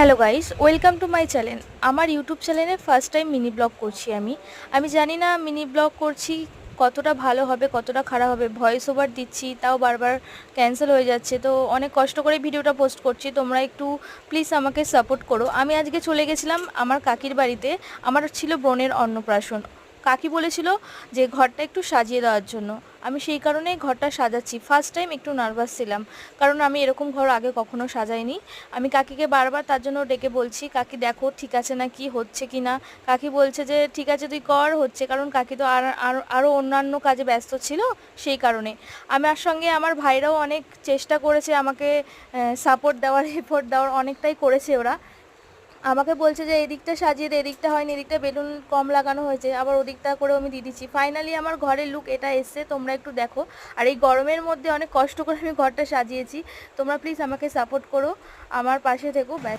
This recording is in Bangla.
Hello guys, welcome to my channel. আমার ইউটিউব চ্যানেলে ফার্স্ট টাইম মিনি ব্লগ করছি আমি জানি না মিনি ব্লগ করছি কতটা ভালো হবে কতটা খারাপ হবে। ভয়েস ওভার দিচ্ছি তাও বারবার ক্যান্সেল হয়ে যাচ্ছে, তো অনেক কষ্ট করে ভিডিওটা পোস্ট করছি। তোমরা একটু প্লিজ আমাকে সাপোর্ট করো। আমি আজকে চলে গেছিলাম আমার কাকির বাড়িতে। আমার ছিল বোনের অন্নপ্রাশন। কাকি বলেছিল যে ঘরটা একটু সাজিয়ে দেওয়ার জন্য। আমি সেই কারণেই ঘরটা সাজাচ্ছি। ফার্স্ট টাইম একটু নার্ভাস ছিলাম, কারণ আমি এরকম ঘর আগে কখনো সাজাইনি। আমি কাকিকে বারবার তার জন্য ডেকে বলছি, কাকি দেখো ঠিক আছে না, কি হচ্ছে কি না। কাকি বলছে যে ঠিক আছে তুই কর, হচ্ছে। কারণ কাকি তো আরও অন্যান্য কাজে ব্যস্ত ছিল, সেই কারণে। আমার সঙ্গে আমার ভাইরাও অনেক চেষ্টা করেছে আমাকে সাপোর্ট দেওয়ার, এফোর্ট দেওয়ার অনেকটাই করেছে ওরা। আমাকে বলছে যে এদিকটা সাজিয়ে দে, এদিকটা হয়নি, এদিকটা বেলুন কম লাগানো হয়েছে, আবার ওদিকটা করেও আমি দিয়ে দিচ্ছি। ফাইনালি আমার ঘরের লুক এটা এসছে, তোমরা একটু দেখো। আর এই গরমের মধ্যে অনেক কষ্ট করে আমি ঘরটা সাজিয়েছি। তোমরা প্লিজ আমাকে সাপোর্ট করো, আমার পাশে থেকো। ব্যাস।